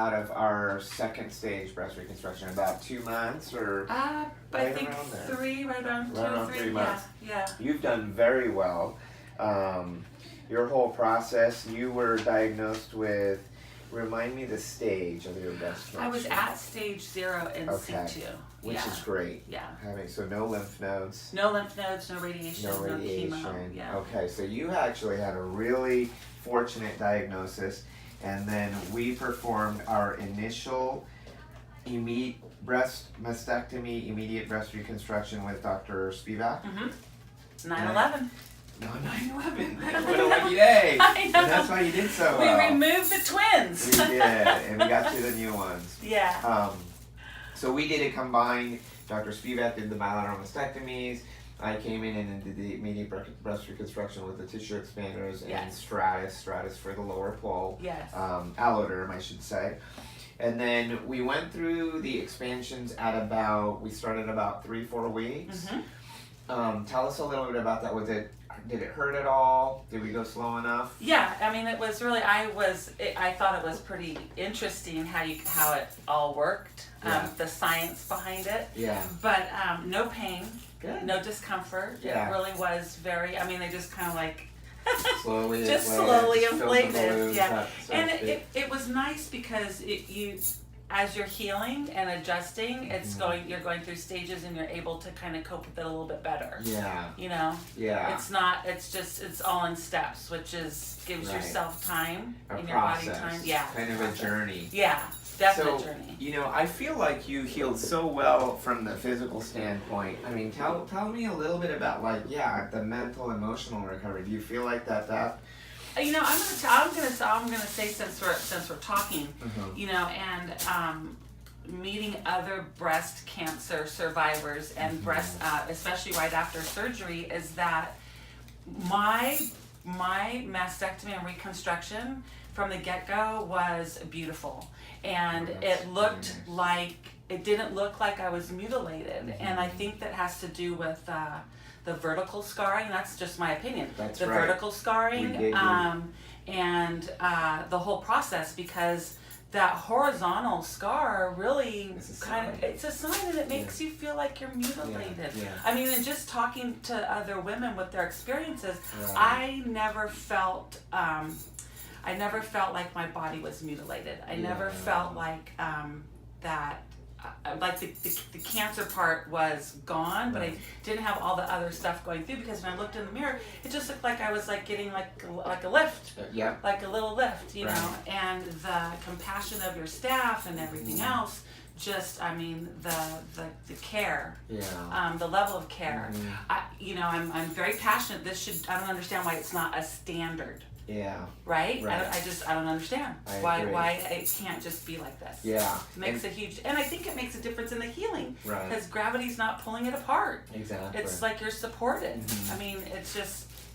out of our second stage breast reconstruction? About 2 months or I right think around there? three, right around Right around 2 or 3. 3 months. Yeah. You've done very well. Your whole process, you were diagnosed with, remind me the stage of your breast cancer. I was at stage 0 in Okay. situ. Which yeah. is great. Yeah. So no lymph nodes. No lymph nodes, no radiation, No radiation. no chemo. Yeah. Okay, so you actually had a really fortunate diagnosis, and then we performed our initial breast mastectomy, immediate breast reconstruction with Dr. Spivak. 9/11. No, 9/11. What a lucky day. I know. And that's why you did so We well. removed the twins. We did, and we got you the new ones. Yeah. So we did a combined, Dr. Spivak did the bilateral mastectomies, I came in and did the immediate breast reconstruction with the tissue expanders and Yes. stratus for the lower pole, Yes. alloderm I should say. And then we went through the expansions we started about 3-4 weeks. Tell us a little bit about that. Did it hurt at all? Did we go slow enough? Yeah, I mean, it was really. I thought it was pretty interesting how it all worked. Yeah. The science behind it. Yeah. But no pain. Good. No discomfort. Yeah. It really was very. I mean, they just kind of like. Slowly just inflated, slowly just filled the inflated. balloons Yeah. up, so And to speak. it was nice because as you're healing and adjusting, you're going through stages and you're able to kind of cope with it a little bit better. Yeah. You know? Yeah. It's all in steps, which gives Right. yourself time A and process. your body time. Yeah. Kind of a journey. Yeah. Definite So, journey. you know, I feel like you healed so well from the physical standpoint. I mean, tell me a little bit about the mental, emotional recovery. Do you feel like that? You know, I'm gonna say since we're talking, you know, and meeting other breast cancer survivors and breast, especially right after surgery, is that my mastectomy and reconstruction from the get-go was beautiful, and it didn't look like I was mutilated, and I think that has to do with the vertical scarring. That's just my opinion. That's the right. vertical scarring, and the whole process, because that horizontal scar really it's a sign, and it makes you feel like you're mutilated. Yeah. I mean, and just talking to other women with their experiences, Right. I never felt like my body was mutilated. I never felt like that. Like the cancer part was gone, but I didn't have all the other stuff going through, because when I looked in the mirror, it just looked like I was like getting like a lift, like a little lift, you know. And the compassion of your staff and everything else, just I mean the care, the level of care. I'm very passionate. I don't understand why it's not a standard. Yeah. Right? I don't understand why it can't just be like this. Yeah. It makes a huge, and I think it makes a difference in the healing. Right. Because gravity's not pulling it apart. Exactly. It's like you're supported. I mean,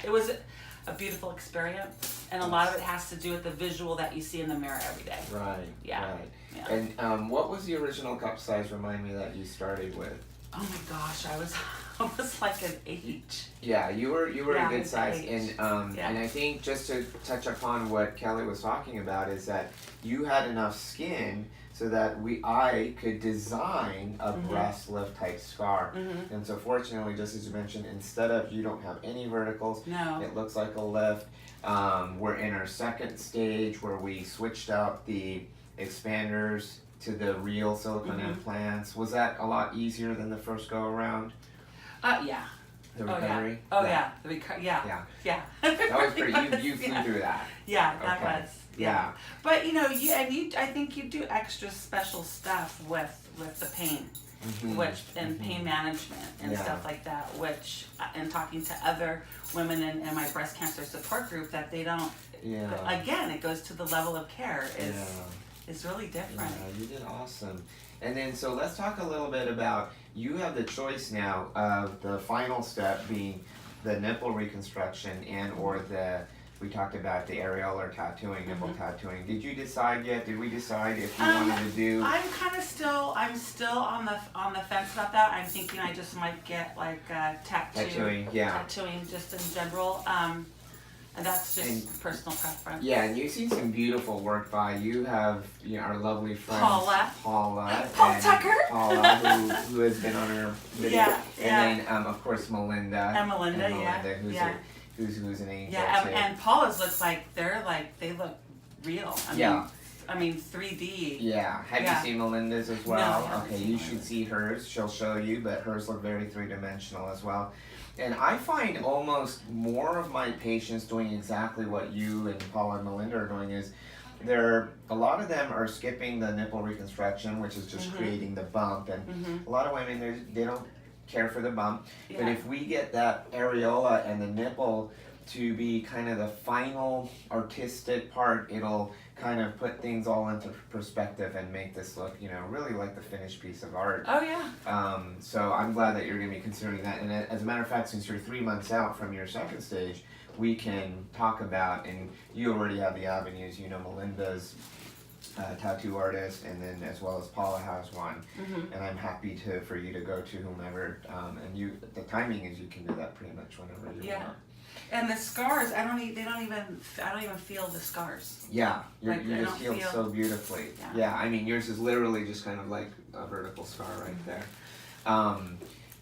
it was a beautiful experience, and a lot of it has to do with the visual that you see in the mirror every day. Right. Yeah. Right. Yeah. And what was the original cup size? Remind me that you started with. Oh my gosh, I was like an 8. Yeah, you were a good size, H. and I think just to touch upon what Kelly was talking about is that you had enough skin so that I could design a breast lift type scar, and so fortunately, just as you mentioned, you don't have any verticals. No. It looks like a lift. We're in our second stage where we switched out the expanders to the real silicone implants. Was that a lot easier than the first go around? Yeah. The recovery? Yeah. Yeah. That was pretty. You flew through that. Yeah, that Okay. was. Yeah. But I think you do extra special stuff with the pain, and pain management and stuff like that. Which, and talking to other women in my breast cancer support group, that they don't. Yeah. Again, it goes to the level of care. Is really different. Yeah, you did awesome. And then, so let's talk a little bit about, you have the choice now of the final step being the nipple reconstruction we talked about the areolar tattooing, nipple tattooing. Did you decide yet? Did we decide if you wanted to do? I'm still on the fence about that. I'm thinking I just might get like tattooing Yeah. tattooing just in general. And that's just personal preference. Yeah, and you've seen some beautiful work by, you have, our lovely friend Paula Paula and Tucker. Paula, who has been on our video. Yeah, and then of course Melinda. And Melinda, who's an angel too. And Paula's looks like they look real. I mean 3D. Yeah. Have you seen Melinda's as well? No, okay, you should see hers. She'll show you, but hers look very three-dimensional as well. And I find almost more of my patients doing exactly what you and Paula and Melinda are doing is a lot of them are skipping the nipple reconstruction, which is just creating the bump, and a lot of women they don't care for the bump. Yeah. But if we get that areola and the nipple to be kind of the final artistic part, it'll kind of put things all into perspective and make this look, really like the finished piece of art. Oh yeah. So I'm glad that you're going to be considering that. And as a matter of fact, since you're 3 months out from your second stage, we can talk about, and you already have the avenues, Melinda's tattoo artist, and then as well as Paula has one. And I'm happy for you to go to whomever, and the timing is you can do that pretty much whenever you want. And the scars, I don't even feel the scars. Yeah, you I just healed so beautifully. Yeah, I mean yours is literally just kind of like a vertical scar right there.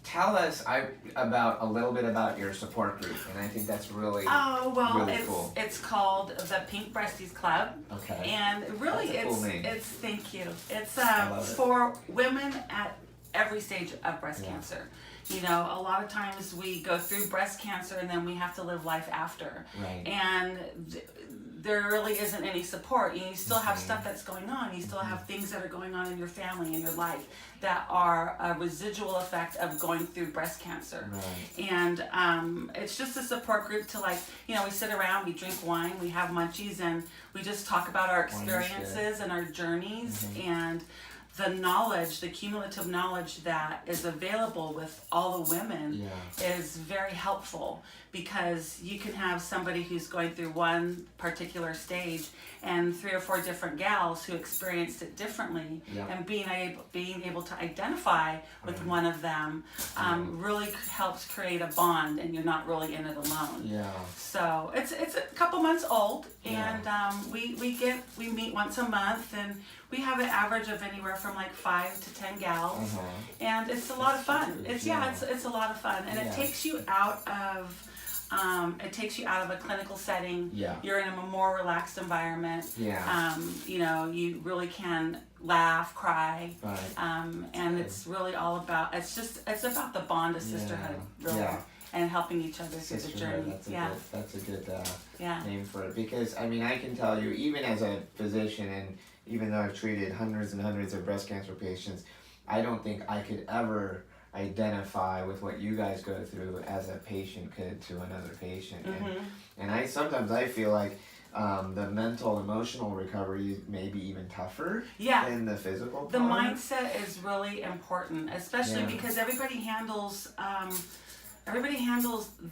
Tell us a little bit about your support group, and I think that's really really cool. It's called the Pink Breasties Club. Okay. And really, that's a cool name. it's thank you. It's for women at every stage of breast cancer. A lot of times we go through breast cancer and then we have to live life after. Right. And there really isn't any support. You still have stuff that's going on. You still have things that are going on in your family, in your life, that are a residual effect of going through breast cancer. Right. And it's just a support group to we sit around, we drink wine, we have munchies, and we just talk about our experiences and our journeys and the knowledge, the cumulative knowledge that is available with all the women is very helpful, because you can have somebody who's going through one particular stage and 3 or 4 different gals who experienced it differently, and being able to identify with one of them really helps create a bond, and you're not really in it alone. Yeah. So it's a couple months old, and we meet once a month, and we have an average of anywhere from 5 to 10 gals, and it's a lot of fun. It's a lot of fun, and it takes you out of a clinical setting. You're in a more relaxed environment. You really can laugh, cry, and it's really all about. It's about the bond of sisterhood, really. And helping each other through the journey. That's a good name for it, because I can tell you, even as a physician, and even though I've treated hundreds and hundreds of breast cancer patients, I don't think I could ever identify with what you guys go through as a patient could to another patient. And I sometimes feel like the mental, emotional recovery may be even tougher than the physical part. The mindset is really important, especially because everybody handles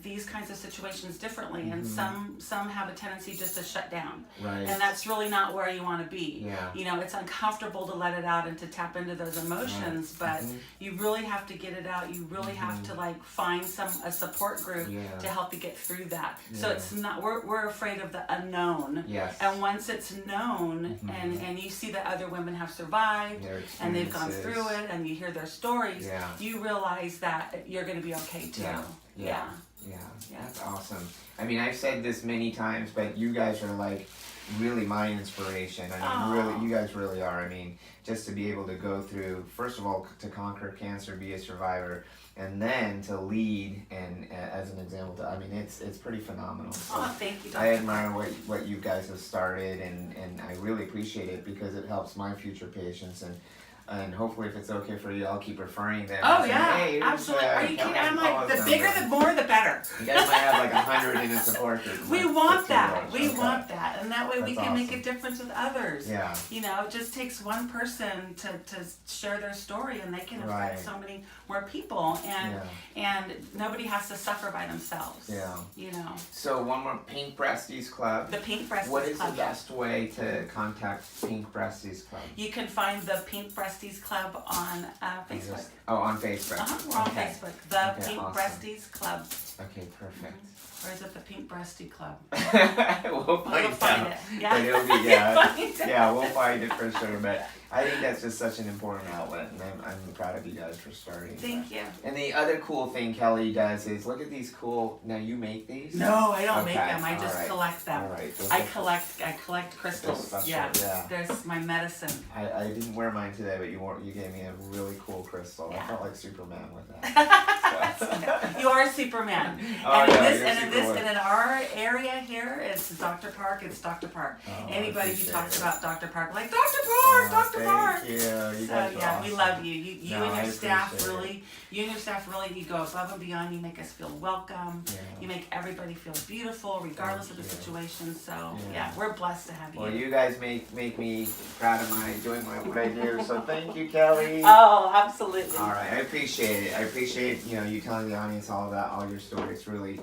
these kinds of situations differently, and some have a tendency just to shut down, and that's really not where you want to be. It's uncomfortable to let it out and to tap into those emotions, but you really have to get it out. You really have to find a support group to help you get through that. So it's not, we're afraid of the unknown, and once it's known, and you see that other women have survived and they've gone through it, and you hear their stories, you realize that you're going to be okay too. Yeah, that's awesome. I've said this many times, but you guys are really my inspiration. Really, you guys really are. Just to be able to go through, first of all, to conquer cancer, be a survivor, and then to lead, and as an example, it's pretty phenomenal. So thank you, Dr. I admire what you guys have started, and I really appreciate it, because it helps my future patients, and hopefully, if it's okay for you, I'll keep referring them. Hey, absolutely. Are you kidding? I'm the bigger, the more, the better. You guys might have 100 in a support group. We want that. We want that, and that way we can make a difference with others. It just takes one person to share their story, and they can affect so many more people, and nobody has to suffer by themselves. So one more, Pink Breasties Club. The Pink Breasties Club. What is the best way to contact Pink Breasties Club? You can find the Pink Breasties Club on Facebook. On Facebook. We're on Facebook. The Pink Breasties Club. Okay, perfect. Or is it the Pink Breasty Club? We'll find out. it. Yeah. But it'll be, yeah, we'll find it for sure. But I think that's just such an important outlet, and I'm proud of you guys for starting. Thank you. And the other cool thing Kelly does is look at these cool. Now you make these? No, I don't make Okay, them. I just alright. collect them. All right. Those I are- collect crystals. special, Yeah. yeah. There's my medicine. I didn't wear mine today, but you gave me a really cool crystal. I Yeah. felt like Superman with that. So. You are Superman. Oh, and in yeah, this you're and in this Superwoman. and in our area here, it's Dr. Park, it's Dr. Park. Oh, I Anybody who appreciate talks it. about Dr. Park, like Dr. Park, Dr. Park. Thank you. You So guys are yeah, we awesome. love you. You No, and I your staff appreciate it. really, you go above and beyond. You make us feel welcome. Yeah. You make everybody feel beautiful, regardless of the Thank you. situation. So Yeah. yeah, we're blessed to have you. Well, you guys make me proud of what I do. So thank you, Kelly. Oh, absolutely. All right, I appreciate it. I appreciate you telling the audience all about all your stories. It's really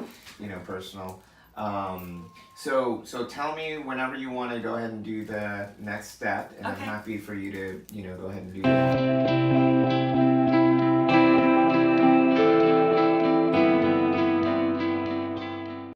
personal. So tell me whenever you want to go ahead and do the next step, and Okay. I'm happy for you to go ahead and do that.